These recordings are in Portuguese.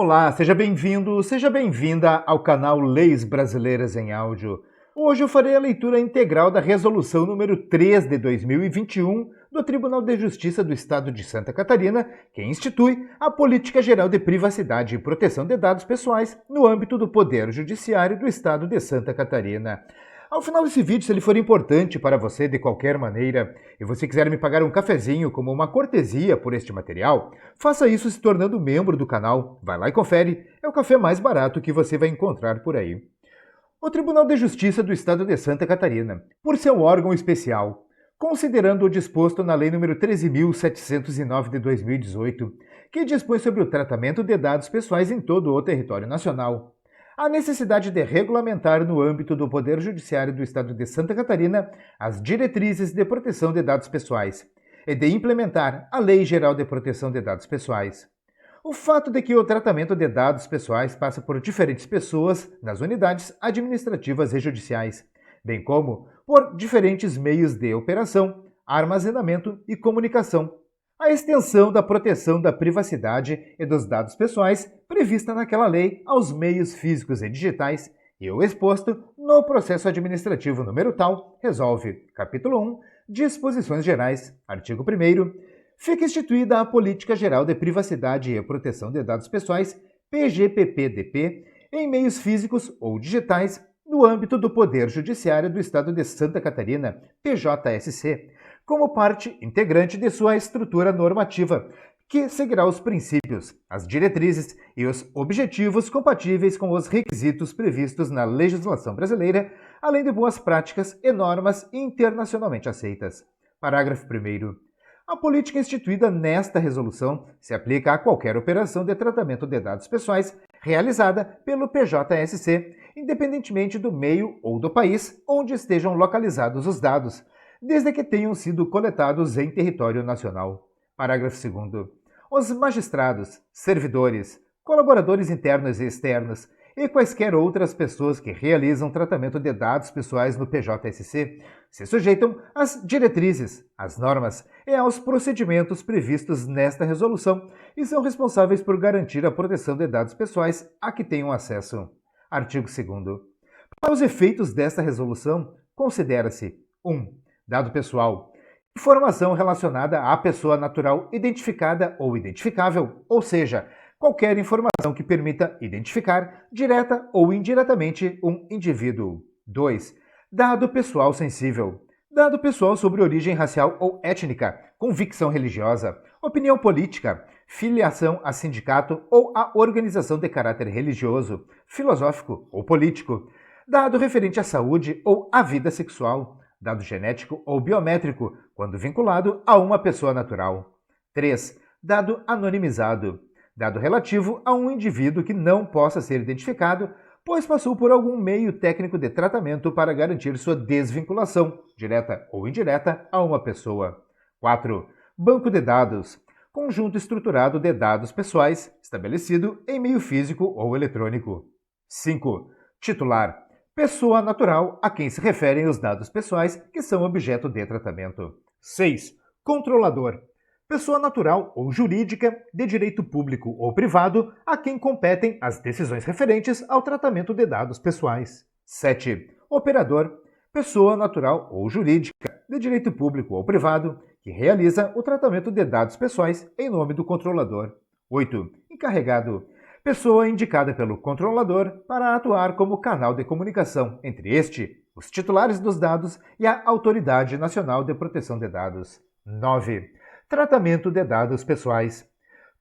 Olá, seja bem-vindo, seja bem-vinda ao canal Leis Brasileiras em Áudio. Hoje eu farei a leitura integral da Resolução número 3 de 2021 do Tribunal de Justiça do Estado de Santa Catarina, que institui a Política Geral de Privacidade e Proteção de Dados Pessoais no âmbito do Poder Judiciário do Estado de Santa Catarina. Ao final desse vídeo, se ele for importante para você de qualquer maneira e você quiser me pagar um cafezinho como uma cortesia por este material, faça isso se tornando membro do canal. Vai lá e confere, é o café mais barato que você vai encontrar por aí. O Tribunal de Justiça do Estado de Santa Catarina, por seu órgão especial, considerando o disposto na Lei nº 13.709 de 2018, que dispõe sobre o tratamento de dados pessoais em todo o território nacional, a necessidade de regulamentar no âmbito do Poder Judiciário do Estado de Santa Catarina as diretrizes de proteção de dados pessoais e de implementar a Lei Geral de Proteção de Dados Pessoais. O fato de que o tratamento de dados pessoais passa por diferentes pessoas nas unidades administrativas e judiciais, bem como por diferentes meios de operação, armazenamento e comunicação. A extensão da proteção da privacidade e dos dados pessoais prevista naquela lei aos meios físicos e digitais e o exposto no processo administrativo número tal, resolve, capítulo 1, Disposições Gerais, artigo 1º, fica instituída a Política Geral de Privacidade e Proteção de Dados Pessoais, PGPP-DP, em meios físicos ou digitais no âmbito do Poder Judiciário do Estado de Santa Catarina, PJSC, como parte integrante de sua estrutura normativa, que seguirá os princípios, as diretrizes e os objetivos compatíveis com os requisitos previstos na legislação brasileira, além de boas práticas e normas internacionalmente aceitas. Parágrafo 1º. A política instituída nesta resolução se aplica a qualquer operação de tratamento de dados pessoais realizada pelo PJSC, independentemente do meio ou do país onde estejam localizados os dados, desde que tenham sido coletados em território nacional. Parágrafo 2º. Os magistrados, servidores, colaboradores internos e externos e quaisquer outras pessoas que realizam tratamento de dados pessoais no PJSC se sujeitam às diretrizes, às normas e aos procedimentos previstos nesta resolução e são responsáveis por garantir a proteção de dados pessoais a que tenham acesso. Artigo 2º. Para os efeitos desta resolução, considera-se 1. Dado pessoal. Informação relacionada à pessoa natural identificada ou identificável, ou seja, qualquer informação que permita identificar, direta ou indiretamente, um indivíduo. 2. Dado pessoal sensível. Dado pessoal sobre origem racial ou étnica, convicção religiosa, opinião política, filiação a sindicato ou a organização de caráter religioso, filosófico ou político. Dado referente à saúde ou à vida sexual. Dado genético ou biométrico, quando vinculado a uma pessoa natural. 3. Dado anonimizado. Dado relativo a um indivíduo que não possa ser identificado, pois passou por algum meio técnico de tratamento para garantir sua desvinculação, direta ou indireta, a uma pessoa. 4. Banco de dados. Conjunto estruturado de dados pessoais, estabelecido em meio físico ou eletrônico. 5. Titular. Pessoa natural a quem se referem os dados pessoais que são objeto de tratamento. 6. Controlador. Pessoa natural ou jurídica de direito público ou privado a quem competem as decisões referentes ao tratamento de dados pessoais. 7. Operador. Pessoa natural ou jurídica de direito público ou privado que realiza o tratamento de dados pessoais em nome do controlador. 8. Encarregado. Pessoa indicada pelo controlador para atuar como canal de comunicação entre este, os titulares dos dados e a Autoridade Nacional de Proteção de Dados. 9. Tratamento de dados pessoais.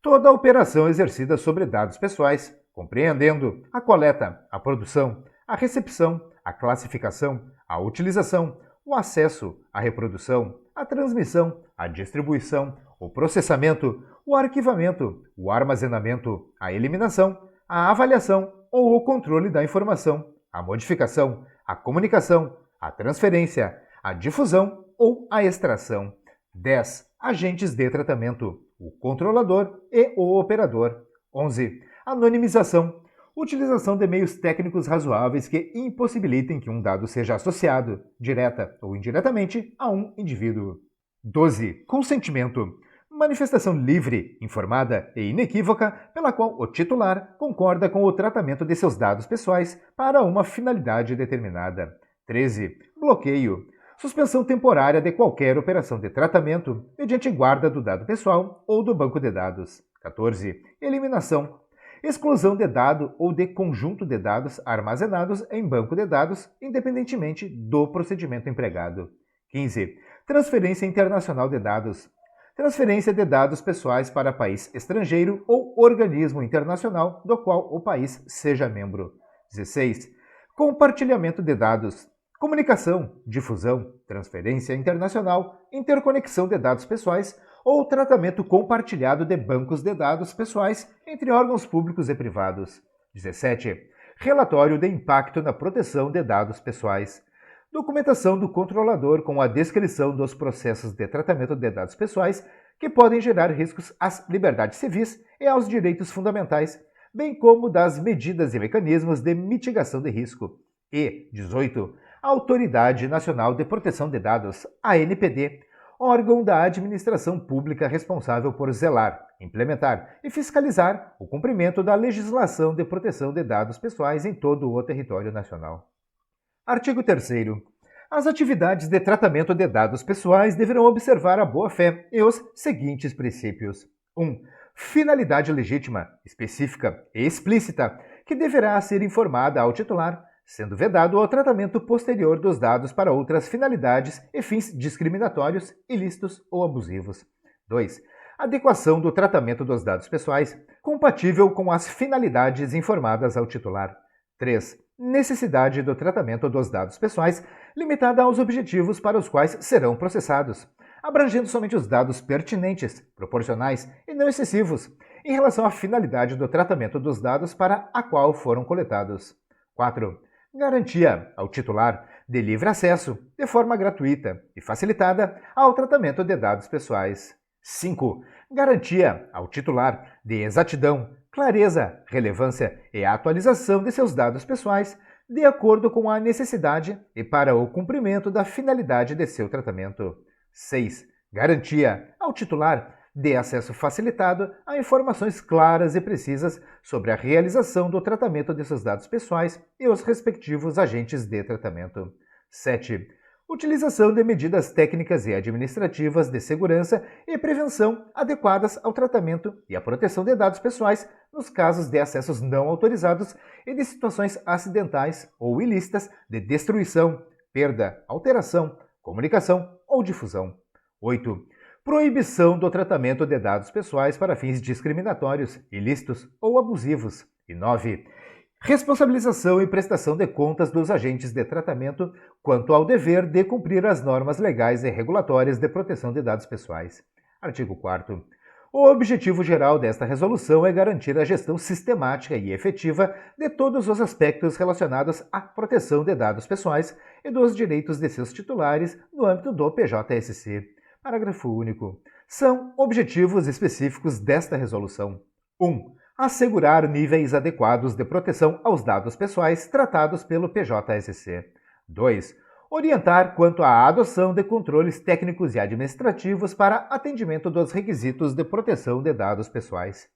Toda operação exercida sobre dados pessoais, compreendendo a coleta, a produção, a recepção, a classificação, a utilização, o acesso, a reprodução, a transmissão, a distribuição, o processamento, o arquivamento, o armazenamento, a eliminação, a avaliação ou o controle da informação, a modificação, a comunicação, a transferência, a difusão ou a extração. 10. Agentes de tratamento, o controlador e o operador. 11. Anonimização. Utilização de meios técnicos razoáveis que impossibilitem que um dado seja associado, direta ou indiretamente, a um indivíduo. 12. Consentimento. manifestação livre, informada e inequívoca pela qual o titular concorda com o tratamento de seus dados pessoais para uma finalidade determinada. 13. Bloqueio. Suspensão temporária de qualquer operação de tratamento mediante guarda do dado pessoal ou do banco de dados. 14. Eliminação. Exclusão de dado ou de conjunto de dados armazenados em banco de dados, independentemente do procedimento empregado. 15. Transferência internacional de dados. Transferência de dados pessoais para país estrangeiro ou organismo internacional do qual o país seja membro. 16. Compartilhamento de dados. Comunicação, difusão, transferência internacional, interconexão de dados pessoais ou tratamento compartilhado de bancos de dados pessoais entre órgãos públicos e privados. 17. Relatório de impacto na proteção de dados pessoais. Documentação do controlador com a descrição dos processos de tratamento de dados pessoais que podem gerar riscos às liberdades civis e aos direitos fundamentais, bem como das medidas e mecanismos de mitigação de risco. E 18. Autoridade Nacional de Proteção de Dados, ANPD, órgão da administração pública responsável por zelar, implementar e fiscalizar o cumprimento da legislação de proteção de dados pessoais em todo o território nacional. Artigo 3º. As atividades de tratamento de dados pessoais deverão observar a boa-fé e os seguintes princípios. 1. Finalidade legítima, específica e explícita, que deverá ser informada ao titular, sendo vedado o tratamento posterior dos dados para outras finalidades e fins discriminatórios, ilícitos ou abusivos. 2. Adequação do tratamento dos dados pessoais, compatível com as finalidades informadas ao titular. 3. Necessidade do tratamento dos dados pessoais, limitada aos objetivos para os quais serão processados, abrangendo somente os dados pertinentes, proporcionais e não excessivos, em relação à finalidade do tratamento dos dados para a qual foram coletados. 4. Garantia ao titular de livre acesso, de forma gratuita e facilitada, ao tratamento de dados pessoais. 5. Garantia ao titular de exatidão, clareza, relevância e atualização de seus dados pessoais, de acordo com a necessidade e para o cumprimento da finalidade de seu tratamento. 6. Garantia ao titular de acesso facilitado a informações claras e precisas sobre a realização do tratamento de seus dados pessoais e os respectivos agentes de tratamento. 7. Utilização de medidas técnicas e administrativas de segurança e prevenção adequadas ao tratamento e à proteção de dados pessoais nos casos de acessos não autorizados e de situações acidentais ou ilícitas de destruição, perda, alteração, comunicação ou difusão. 8. Proibição do tratamento de dados pessoais para fins discriminatórios, ilícitos ou abusivos. E 9. Responsabilização e prestação de contas dos agentes de tratamento quanto ao dever de cumprir as normas legais e regulatórias de proteção de dados pessoais. Artigo 4º. O objetivo geral desta resolução é garantir a gestão sistemática e efetiva de todos os aspectos relacionados à proteção de dados pessoais e dos direitos de seus titulares no âmbito do PJSC. Parágrafo único. São objetivos específicos desta resolução. 1. Assegurar níveis adequados de proteção aos dados pessoais tratados pelo PJSC. 2. Orientar quanto à adoção de controles técnicos e administrativos para atendimento dos requisitos de proteção de dados pessoais.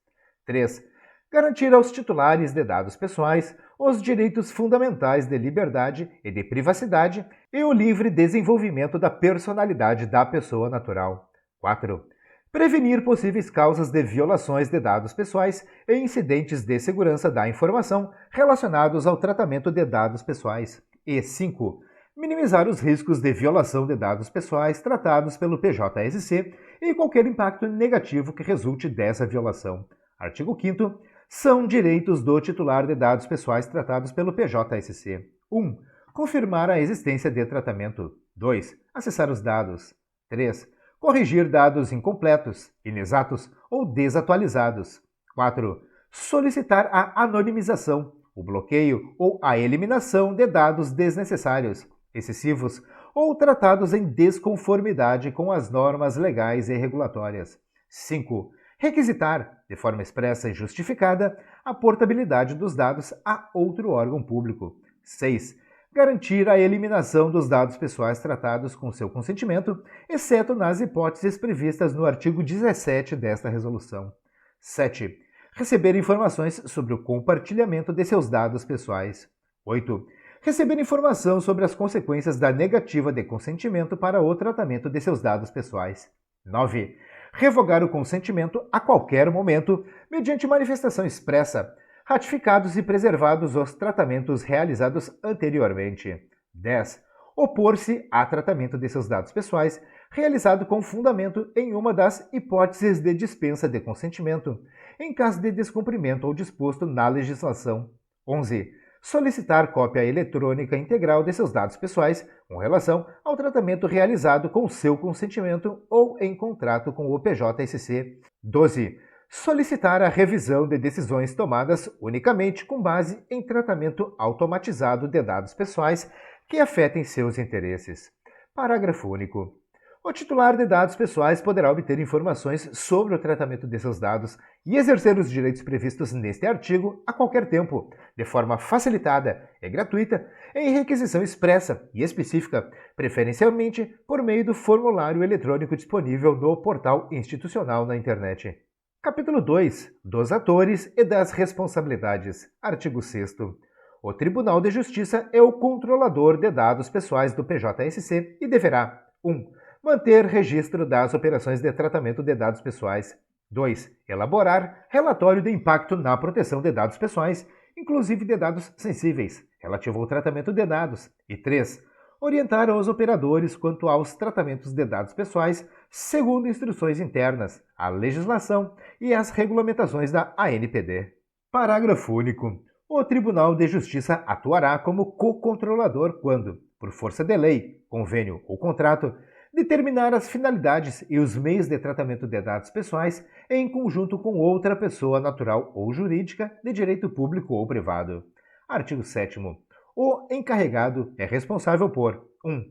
3. Garantir aos titulares de dados pessoais os direitos fundamentais de liberdade e de privacidade e o livre desenvolvimento da personalidade da pessoa natural. 4. Prevenir possíveis causas de violações de dados pessoais e incidentes de segurança da informação relacionados ao tratamento de dados pessoais. E 5. Minimizar os riscos de violação de dados pessoais tratados pelo PJSC e qualquer impacto negativo que resulte dessa violação. Artigo 5º. São direitos do titular de dados pessoais tratados pelo PJSC. 1. Confirmar a existência de tratamento. 2. Acessar os dados. 3. Corrigir dados incompletos, inexatos ou desatualizados. 4. Solicitar a anonimização, o bloqueio ou a eliminação de dados desnecessários, excessivos ou tratados em desconformidade com as normas legais e regulatórias. 5. Requisitar, de forma expressa e justificada, a portabilidade dos dados a outro órgão público. 6. garantir a eliminação dos dados pessoais tratados com seu consentimento, exceto nas hipóteses previstas no artigo 17 desta resolução. 7. Receber informações sobre o compartilhamento de seus dados pessoais. 8. Receber informação sobre as consequências da negativa de consentimento para o tratamento de seus dados pessoais. 9. Revogar o consentimento a qualquer momento, mediante manifestação expressa, ratificados e preservados os tratamentos realizados anteriormente. 10. Opor-se a tratamento de seus dados pessoais realizado com fundamento em uma das hipóteses de dispensa de consentimento, em caso de descumprimento ou disposto na legislação. 11. Solicitar cópia eletrônica integral de seus dados pessoais com relação ao tratamento realizado com seu consentimento ou em contrato com o PJSC. 12. Solicitar a revisão de decisões tomadas unicamente com base em tratamento automatizado de dados pessoais que afetem seus interesses. Parágrafo único. O titular de dados pessoais poderá obter informações sobre o tratamento de seus dados e exercer os direitos previstos neste artigo a qualquer tempo, de forma facilitada e gratuita, em requisição expressa e específica, preferencialmente por meio do formulário eletrônico disponível no portal institucional na internet. Capítulo 2. Dos atores e das responsabilidades. Artigo 6º. O Tribunal de Justiça é o controlador de dados pessoais do PJSC e deverá 1. Manter registro das operações de tratamento de dados pessoais. 2. Elaborar relatório de impacto na proteção de dados pessoais, inclusive de dados sensíveis, relativo ao tratamento de dados. E 3. Orientar os operadores quanto aos tratamentos de dados pessoais, segundo instruções internas, a legislação e as regulamentações da ANPD. Parágrafo único. O Tribunal de Justiça atuará como co-controlador quando, por força de lei, convênio ou contrato, determinar as finalidades e os meios de tratamento de dados pessoais em conjunto com outra pessoa natural ou jurídica de direito público ou privado. Artigo 7º. O encarregado é responsável por 1.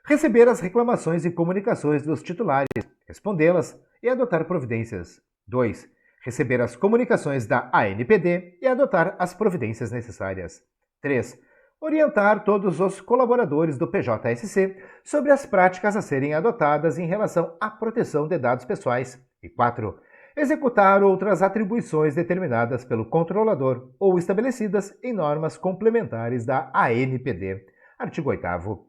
Receber as reclamações e comunicações dos titulares, respondê-las e adotar providências. 2. Receber as comunicações da ANPD e adotar as providências necessárias. 3. Orientar todos os colaboradores do PJSC sobre as práticas a serem adotadas em relação à proteção de dados pessoais. E 4. Executar outras atribuições determinadas pelo controlador ou estabelecidas em normas complementares da ANPD. Artigo 8º.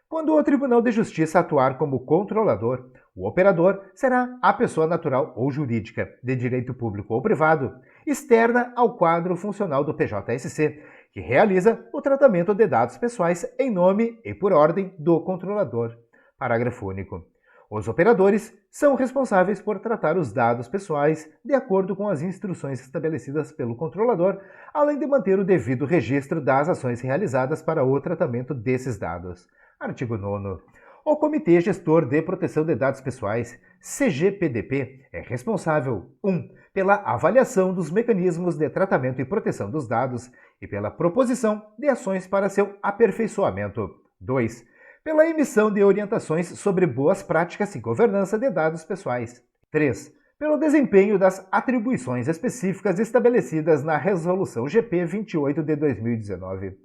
Quando o Tribunal de Justiça atuar como controlador, o operador será a pessoa natural ou jurídica, de direito público ou privado, externa ao quadro funcional do PJSC, que realiza o tratamento de dados pessoais em nome e por ordem do controlador. Parágrafo único. Os operadores são responsáveis por tratar os dados pessoais de acordo com as instruções estabelecidas pelo controlador, além de manter o devido registro das ações realizadas para o tratamento desses dados. Artigo 9º. O Comitê Gestor de Proteção de Dados Pessoais, CGPDP, é responsável 1. Pela avaliação dos mecanismos de tratamento e proteção dos dados e pela proposição de ações para seu aperfeiçoamento. 2. Pela emissão de orientações sobre boas práticas e governança de dados pessoais. 3. Pelo desempenho das atribuições específicas estabelecidas na Resolução GP 28 de 2019.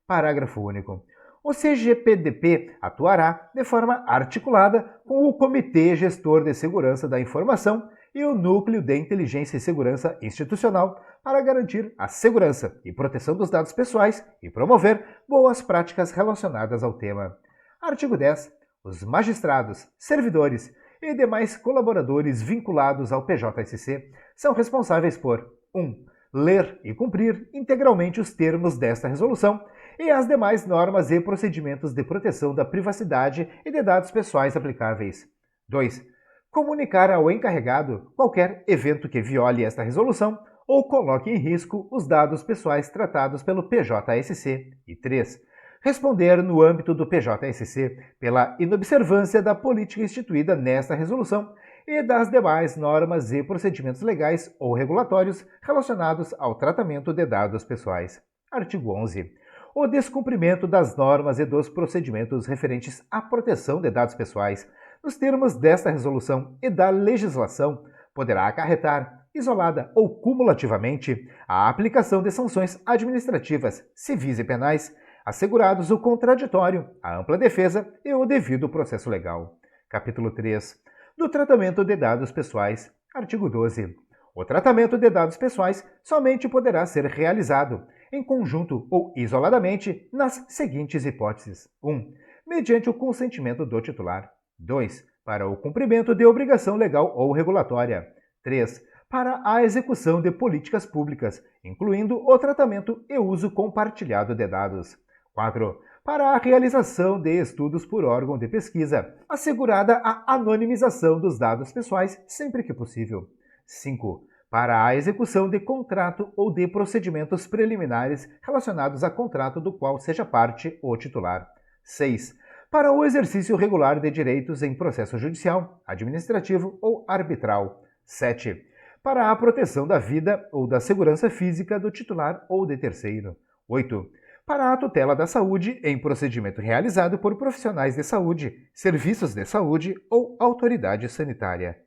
Parágrafo único. O CGPDP atuará de forma articulada com o Comitê Gestor de Segurança da Informação e o Núcleo de Inteligência e Segurança Institucional para garantir a segurança e proteção dos dados pessoais e promover boas práticas relacionadas ao tema. Artigo 10. Os magistrados, servidores e demais colaboradores vinculados ao PJSC são responsáveis por 1. Ler e cumprir integralmente os termos desta resolução e as demais normas e procedimentos de proteção da privacidade e de dados pessoais aplicáveis. 2. Comunicar ao encarregado qualquer evento que viole esta resolução ou coloque em risco os dados pessoais tratados pelo PJSC. E 3. Responder no âmbito do PJSC pela inobservância da política instituída nesta resolução e das demais normas e procedimentos legais ou regulatórios relacionados ao tratamento de dados pessoais. Artigo 11. O descumprimento das normas e dos procedimentos referentes à proteção de dados pessoais, nos termos desta resolução e da legislação, poderá acarretar, isolada ou cumulativamente, a aplicação de sanções administrativas, civis e penais, assegurados o contraditório, a ampla defesa e o devido processo legal. Capítulo 3. Do tratamento de dados pessoais. Artigo 12. O tratamento de dados pessoais somente poderá ser realizado, em conjunto ou isoladamente, nas seguintes hipóteses. 1. Mediante o consentimento do titular. 2. Para o cumprimento de obrigação legal ou regulatória. 3. Para a execução de políticas públicas, incluindo o tratamento e uso compartilhado de dados. 4. Para a realização de estudos por órgão de pesquisa, assegurada a anonimização dos dados pessoais sempre que possível. 5. Para a execução de contrato ou de procedimentos preliminares relacionados a contrato do qual seja parte o titular. 6. Para o exercício regular de direitos em processo judicial, administrativo ou arbitral. 7. Para a proteção da vida ou da segurança física do titular ou de terceiro. 8. Para a tutela da saúde em procedimento realizado por profissionais de saúde, serviços de saúde ou autoridade sanitária.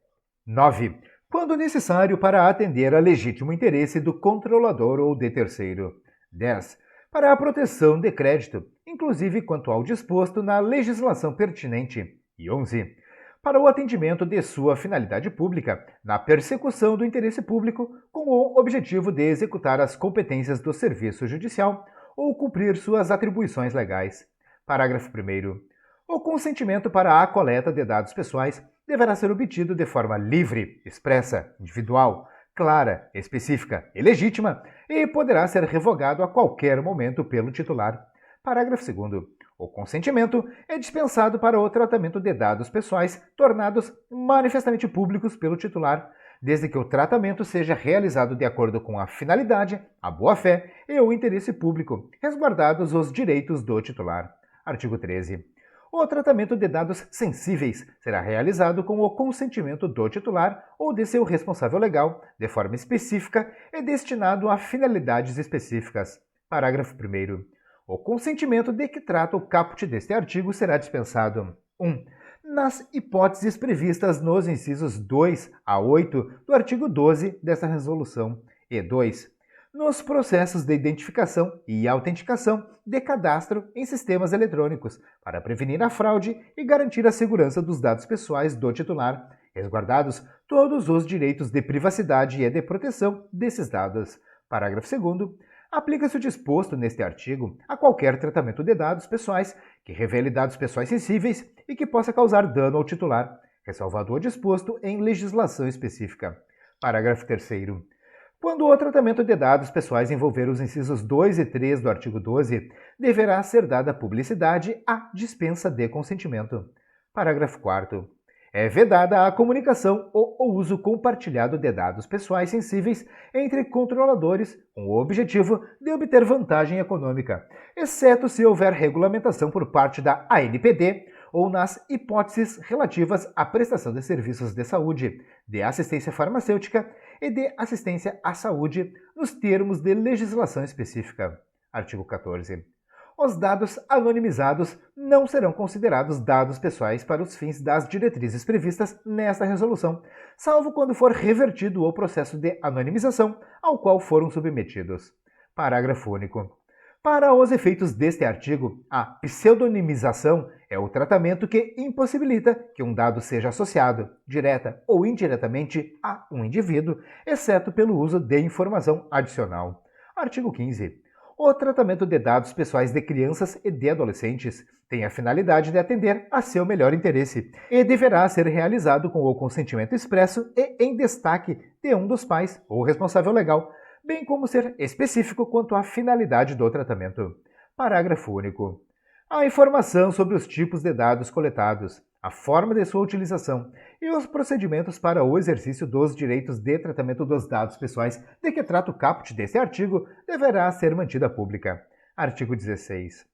9. Quando necessário para atender a legítimo interesse do controlador ou de terceiro. 10. Para a proteção de crédito, inclusive quanto ao disposto na legislação pertinente. E 11. Para o atendimento de sua finalidade pública, na persecução do interesse público, com o objetivo de executar as competências do serviço judicial ou cumprir suas atribuições legais. Parágrafo 1º. O consentimento para a coleta de dados pessoais deverá ser obtido de forma livre, expressa, individual, clara, específica e legítima e poderá ser revogado a qualquer momento pelo titular. Parágrafo 2º. O consentimento é dispensado para o tratamento de dados pessoais tornados manifestamente públicos pelo titular, desde que o tratamento seja realizado de acordo com a finalidade, a boa-fé e o interesse público, resguardados os direitos do titular. Artigo 13. O tratamento de dados sensíveis será realizado com o consentimento do titular ou de seu responsável legal, de forma específica e destinado a finalidades específicas. Parágrafo 1º. O consentimento de que trata o caput deste artigo será dispensado. 1. Nas hipóteses previstas nos incisos 2 a 8 do artigo 12 desta resolução. E 2. Nos processos de identificação e autenticação de cadastro em sistemas eletrônicos, para prevenir a fraude e garantir a segurança dos dados pessoais do titular, resguardados todos os direitos de privacidade e de proteção desses dados. Parágrafo 2º. Aplica-se o disposto neste artigo a qualquer tratamento de dados pessoais que revele dados pessoais sensíveis e que possa causar dano ao titular, ressalvado o disposto em legislação específica. Parágrafo 3º. Quando o tratamento de dados pessoais envolver os incisos 2 e 3 do artigo 12, deverá ser dada publicidade à dispensa de consentimento. Parágrafo 4º. É vedada a comunicação ou o uso compartilhado de dados pessoais sensíveis entre controladores com o objetivo de obter vantagem econômica, exceto se houver regulamentação por parte da ANPD ou nas hipóteses relativas à prestação de serviços de saúde, de assistência farmacêutica e de assistência à saúde nos termos de legislação específica. Artigo 14. Os dados anonimizados não serão considerados dados pessoais para os fins das diretrizes previstas nesta resolução, salvo quando for revertido o processo de anonimização ao qual foram submetidos. Parágrafo único. Para os efeitos deste artigo, a pseudonimização é o tratamento que impossibilita que um dado seja associado, direta ou indiretamente, a um indivíduo, exceto pelo uso de informação adicional. Artigo 15. O tratamento de dados pessoais de crianças e de adolescentes tem a finalidade de atender a seu melhor interesse e deverá ser realizado com o consentimento expresso e em destaque de um dos pais ou responsável legal, bem como ser específico quanto à finalidade do tratamento. Parágrafo único. A informação sobre os tipos de dados coletados, a forma de sua utilização e os procedimentos para o exercício dos direitos de tratamento dos dados pessoais de que trata o caput deste artigo deverá ser mantida pública. Artigo 16.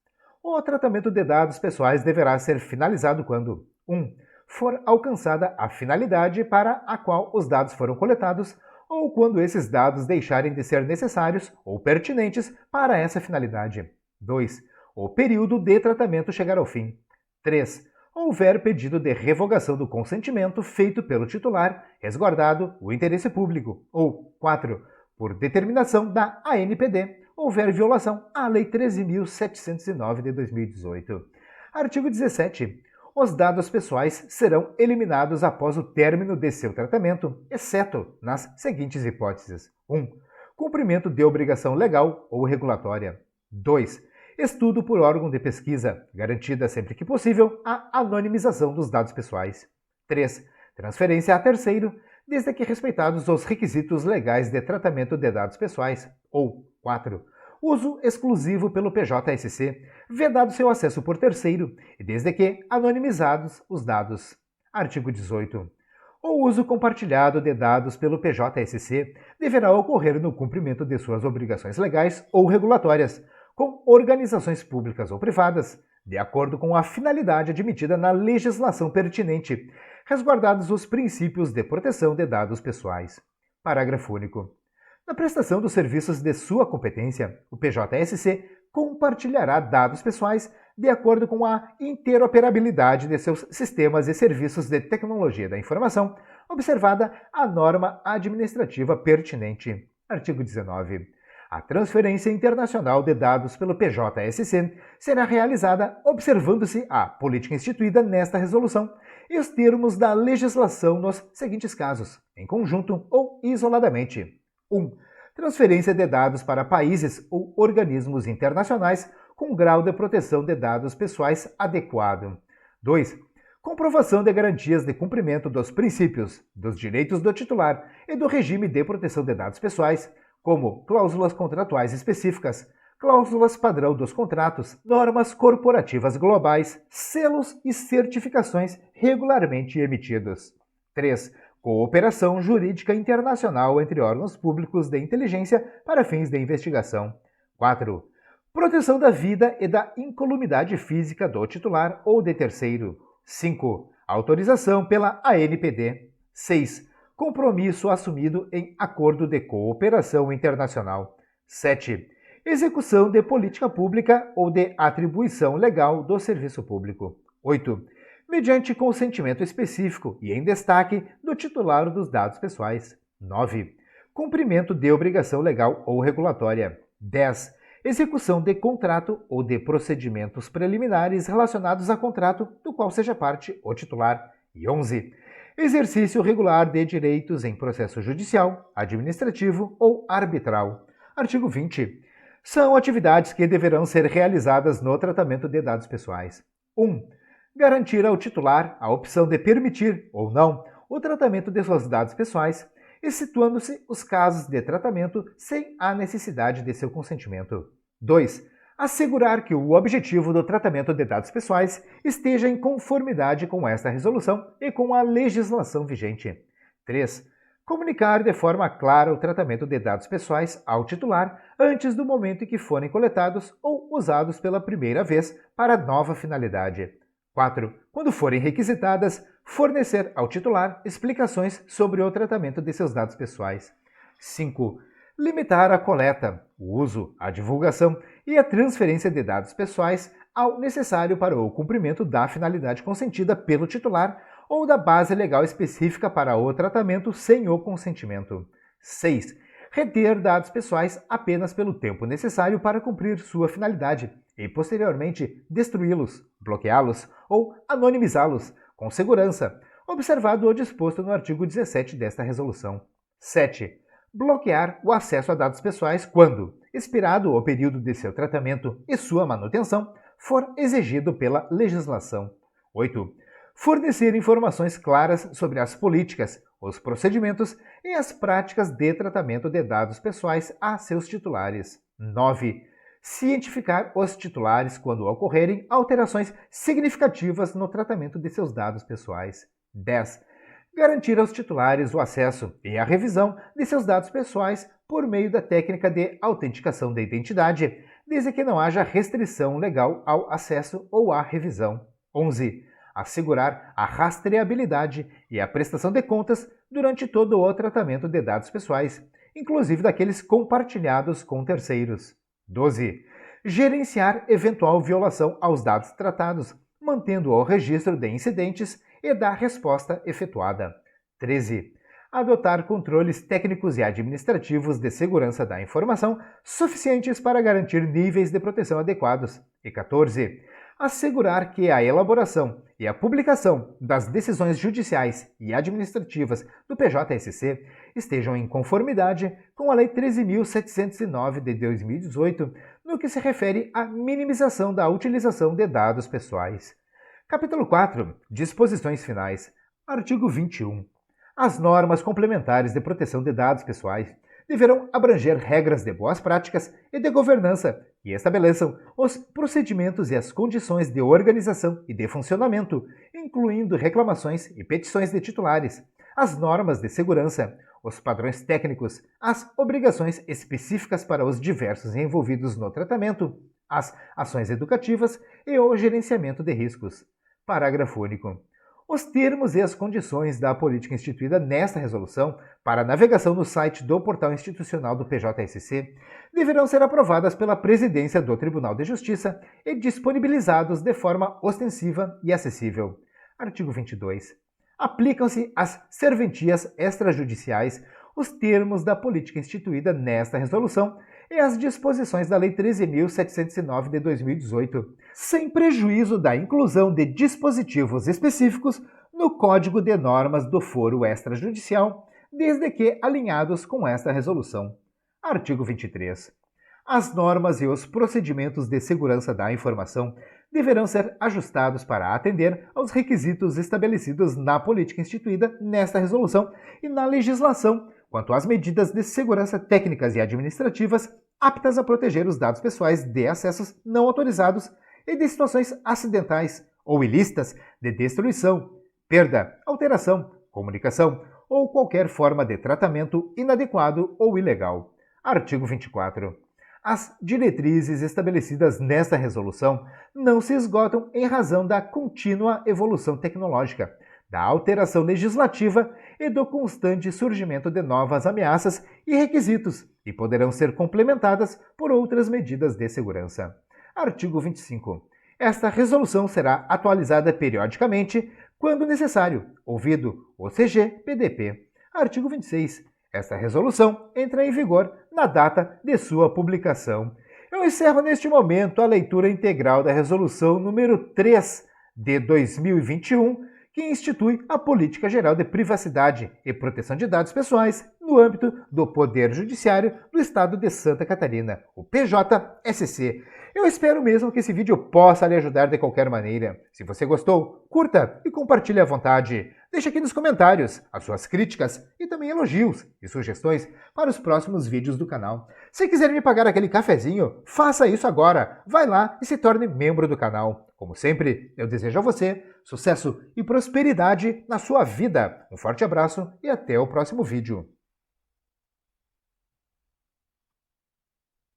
O tratamento de dados pessoais deverá ser finalizado quando 1. For alcançada a finalidade para a qual os dados foram coletados ou quando esses dados deixarem de ser necessários ou pertinentes para essa finalidade. 2. O período de tratamento chegar ao fim. 3. Houver pedido de revogação do consentimento feito pelo titular, resguardado o interesse público. Ou 4. Por determinação da ANPD, houver violação à Lei 13.709 de 2018. Artigo 17. Os dados pessoais serão eliminados após o término de seu tratamento, exceto nas seguintes hipóteses. 1. Cumprimento de obrigação legal ou regulatória. 2. Estudo por órgão de pesquisa, garantida sempre que possível a anonimização dos dados pessoais. 3. Transferência a terceiro, desde que respeitados os requisitos legais de tratamento de dados pessoais. Ou 4. Uso exclusivo pelo PJSC, vedado seu acesso por terceiro, e desde que anonimizados os dados. Artigo 18. O uso compartilhado de dados pelo PJSC deverá ocorrer no cumprimento de suas obrigações legais ou regulatórias, com organizações públicas ou privadas, de acordo com a finalidade admitida na legislação pertinente, resguardados os princípios de proteção de dados pessoais. Parágrafo único. Na prestação dos serviços de sua competência, o PJSC compartilhará dados pessoais de acordo com a interoperabilidade de seus sistemas e serviços de tecnologia da informação, observada a norma administrativa pertinente. Artigo 19. A transferência internacional de dados pelo PJSC será realizada observando-se a política instituída nesta resolução e os termos da legislação nos seguintes casos, em conjunto ou isoladamente. 1. Transferência de dados para países ou organismos internacionais com grau de proteção de dados pessoais adequado. 2. Comprovação de garantias de cumprimento dos princípios, dos direitos do titular e do regime de proteção de dados pessoais, como cláusulas contratuais específicas, cláusulas padrão dos contratos, normas corporativas globais, selos e certificações regularmente emitidos. 3. Cooperação jurídica internacional entre órgãos públicos de inteligência para fins de investigação. 4. Proteção da vida e da incolumidade física do titular ou de terceiro. 5. Autorização pela ANPD. 6. Compromisso assumido em acordo de cooperação internacional. 7. Execução de política pública ou de atribuição legal do serviço público. 8. Mediante consentimento específico e em destaque do titular dos dados pessoais. 9. Cumprimento de obrigação legal ou regulatória. 10. Execução de contrato ou de procedimentos preliminares relacionados a contrato do qual seja parte o titular. E 11. Exercício regular de direitos em processo judicial, administrativo ou arbitral. Artigo 20. São atividades que deverão ser realizadas no tratamento de dados pessoais. 1. Garantir ao titular a opção de permitir ou não o tratamento de seus dados pessoais, excetuando-se os casos de tratamento sem a necessidade de seu consentimento. 2. Assegurar que o objetivo do tratamento de dados pessoais esteja em conformidade com esta resolução e com a legislação vigente. 3. Comunicar de forma clara o tratamento de dados pessoais ao titular antes do momento em que forem coletados ou usados pela primeira vez para nova finalidade. 4. Quando forem requisitadas, fornecer ao titular explicações sobre o tratamento de seus dados pessoais. 5. Limitar a coleta, o uso, a divulgação e a transferência de dados pessoais ao necessário para o cumprimento da finalidade consentida pelo titular ou da base legal específica para o tratamento sem o consentimento. 6. Reter dados pessoais apenas pelo tempo necessário para cumprir sua finalidade e, posteriormente, destruí-los, bloqueá-los ou anonimizá-los com segurança, observado o disposto no artigo 17 desta resolução. 7. Bloquear o acesso a dados pessoais quando, expirado o período de seu tratamento e sua manutenção, for exigido pela legislação. 8. Fornecer informações claras sobre as políticas, os procedimentos e as práticas de tratamento de dados pessoais a seus titulares. 9. Cientificar os titulares quando ocorrerem alterações significativas no tratamento de seus dados pessoais. 10. Garantir aos titulares o acesso e a revisão de seus dados pessoais por meio da técnica de autenticação da identidade, desde que não haja restrição legal ao acesso ou à revisão. 11. Assegurar a rastreabilidade e a prestação de contas durante todo o tratamento de dados pessoais, inclusive daqueles compartilhados com terceiros. 12. Gerenciar eventual violação aos dados tratados, mantendo o registro de incidentes e da resposta efetuada. 13. adotar controles técnicos e administrativos de segurança da informação suficientes para garantir níveis de proteção adequados. E 14. Assegurar que a elaboração e a publicação das decisões judiciais e administrativas do PJSC estejam em conformidade com a Lei 13.709 de 2018, no que se refere à minimização da utilização de dados pessoais. Capítulo 4. Disposições finais. Artigo 21. As normas complementares de proteção de dados pessoais deverão abranger regras de boas práticas e de governança e estabeleçam os procedimentos e as condições de organização e de funcionamento, incluindo reclamações e petições de titulares, as normas de segurança, os padrões técnicos, as obrigações específicas para os diversos envolvidos no tratamento, as ações educativas e o gerenciamento de riscos. Parágrafo único. Os termos e as condições da política instituída nesta resolução para a navegação no site do portal institucional do PJSC deverão ser aprovadas pela Presidência do Tribunal de Justiça e disponibilizados de forma ostensiva e acessível. Artigo 22. Aplicam-se às serventias extrajudiciais os termos da política instituída nesta resolução e as disposições da Lei 13.709 de 2018, sem prejuízo da inclusão de dispositivos específicos no Código de Normas do Foro Extrajudicial, desde que alinhados com esta resolução. Artigo 23. As normas e os procedimentos de segurança da informação deverão ser ajustados para atender aos requisitos estabelecidos na política instituída nesta resolução e na legislação quanto às medidas de segurança técnicas e administrativas aptas a proteger os dados pessoais de acessos não autorizados e de situações acidentais ou ilícitas de destruição, perda, alteração, comunicação ou qualquer forma de tratamento inadequado ou ilegal. Artigo 24. As diretrizes estabelecidas nesta resolução não se esgotam em razão da contínua evolução tecnológica, da alteração legislativa e do constante surgimento de novas ameaças e requisitos, e poderão ser complementadas por outras medidas de segurança. Artigo 25. Esta resolução será atualizada periodicamente, quando necessário, ouvido o CG-PDP. Artigo 26. Esta resolução entra em vigor na data de sua publicação. Eu encerro neste momento a leitura integral da Resolução número 3 de 2021, que institui a Política Geral de Privacidade e Proteção de Dados Pessoais no âmbito do Poder Judiciário do Estado de Santa Catarina, o PJSC. Eu espero mesmo que esse vídeo possa lhe ajudar de qualquer maneira. Se você gostou, curta e compartilhe à vontade. Deixe aqui nos comentários as suas críticas e também elogios e sugestões para os próximos vídeos do canal. Se quiser me pagar aquele cafezinho, faça isso agora. Vai lá e se torne membro do canal. Como sempre, eu desejo a você sucesso e prosperidade na sua vida. Um forte abraço e até o próximo vídeo.